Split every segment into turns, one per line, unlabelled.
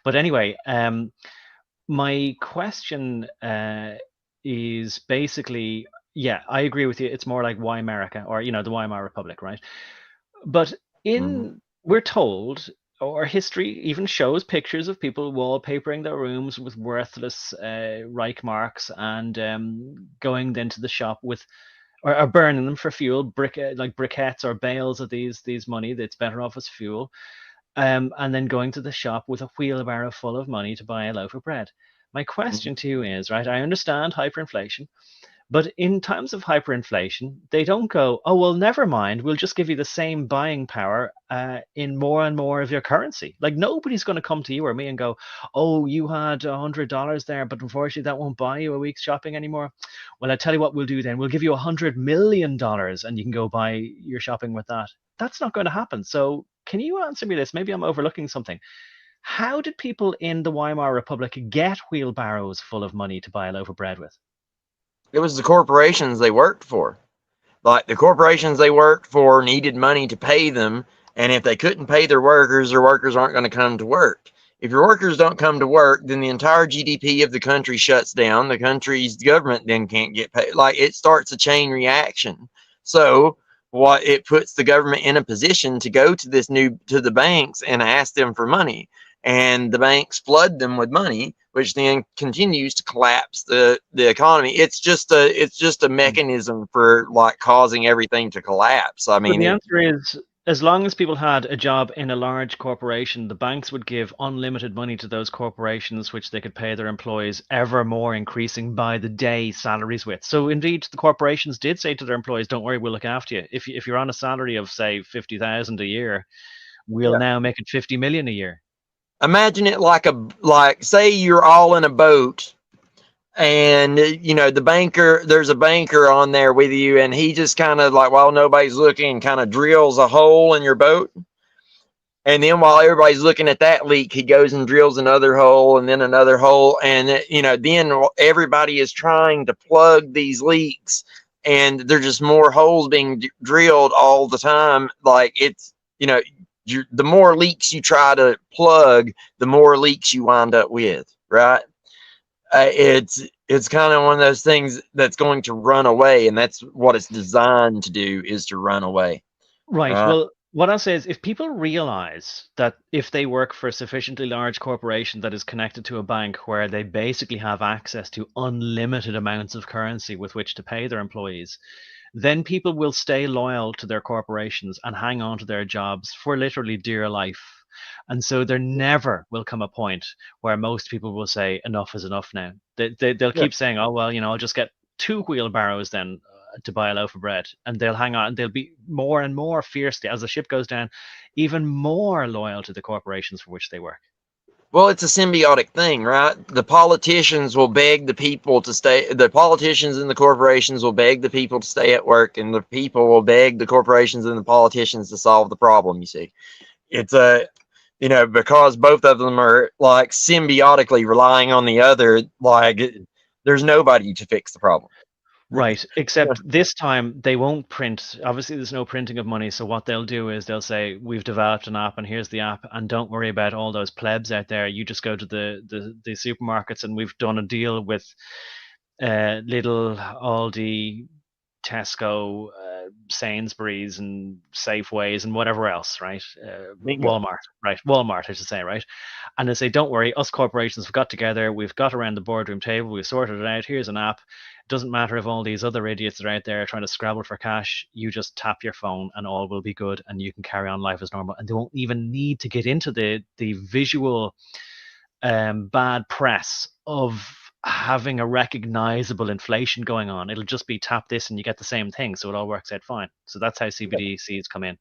But anyway, my question is basically, yeah, I agree with you. It's more like Weimarica, or the Weimar Republic, right? But
Mhm.
we're told, or history even shows pictures of people wallpapering their rooms with worthless Reich marks, and going then to the shop with, or burning them for fuel, like briquettes or bales of these money that's better off as fuel, and then going to the shop with a wheelbarrow full of money to buy a loaf of bread. My question to you is, right, I understand hyperinflation, but in times of hyperinflation, they don't go, oh, well, never mind. We'll just give you the same buying power in more and more of your currency. Like, nobody's going to come to you or me and go, oh, you had $100 there, but unfortunately, that won't buy you a week's shopping anymore. Well, I tell you what we'll do then. We'll give you $100 million and you can go buy your shopping with that. That's not going to happen. So, can you answer me this? Maybe I'm overlooking something. How did people in the Weimar Republic get wheelbarrows full of money to buy a loaf of bread with?
It was the corporations they worked for. Like the corporations they worked for needed money to pay them, and if they couldn't pay their workers aren't going to come to work. If your workers don't come to work, then the entire GDP of the country shuts down. The country's government then can't get paid. Like it starts a chain reaction. So what it puts the government in a position to go to the banks and ask them for money, and the banks flood them with money, which then continues to collapse the economy. It's just a mechanism for like causing everything to collapse. I
So
mean,
the answer is, as long as people had a job in a large corporation, the banks would give unlimited money to those corporations, which they could pay their employees, ever more increasing by the day salaries with. So indeed, the corporations did say to their employees, "Don't worry, we'll look after you. If you're on a salary of say 50,000 a year, we'll
yeah.
now make it 50 million a year."
Imagine it like say you're all in a boat, and there's a banker on there with you, and he just kind of like while nobody's looking kind of drills a hole in your boat. And then while everybody's looking at that leak, he goes and drills another hole and then another hole. And, then everybody is trying to plug these leaks, and there's just more holes being drilled all the time. Like the more leaks you try to plug, the more leaks you wind up with, right? It's kind of one of those things that's going to run away, and that's what it's designed to do, is to run away,
Right.
right?
Well, what I'll say is, if people realize that if they work for a sufficiently large corporation that is connected to a bank where they basically have access to unlimited amounts of currency with which to pay their employees, then people will stay loyal to their corporations and hang on to their jobs for literally dear life. And so there never will come a point where most people will say, enough is enough now. They'll
Yeah.
keep saying, oh, well, I'll just get two wheelbarrows then to buy a loaf of bread. And they'll hang on. They'll be more and more fiercely, as the ship goes down, even more loyal to the corporations for which they work.
Well, it's a symbiotic thing, right? The politicians will beg the people to stay. The politicians and the corporations will beg the people to stay at work, and the people will beg the corporations and the politicians to solve the problem. You see, it's because both of them are like symbiotically relying on the other. Like, there's nobody to fix the problem.
Right, except this time they won't print. Obviously, there's no printing of money. So what they'll do is they'll say, "We've developed an app, and here's the app, and don't worry about all those plebs out there. You just go to the supermarkets, and we've done a deal with Lidl, Aldi, Tesco, Sainsbury's, and Safeways, and whatever else, right?
Bingo.
Walmart, right? Walmart, I should say, right? And they say, don't worry, us corporations have got together, we've got around the boardroom table, we've sorted it out. Here's an app. It doesn't matter if all these other idiots are out there trying to scrabble for cash. You just tap your phone, and all will be good, and you can carry on life as normal. And they won't even need to get into the visual bad press of having a recognizable inflation going on. It'll just be tap this and you get the same thing. So it all works out fine. So that's how CBDCs come in.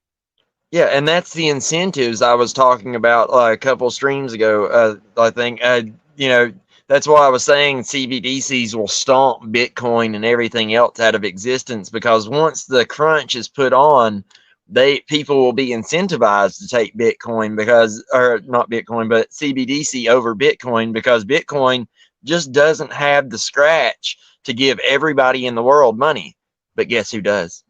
Yeah, and that's the incentives I was talking about a couple streams ago. I think that's why I was saying CBDCs will stomp Bitcoin and everything else out of existence, because once the crunch is put on, people will be incentivized to take Bitcoin, because or not Bitcoin, but CBDC over Bitcoin, because Bitcoin just doesn't have the scratch to give everybody in the world money. But guess who does?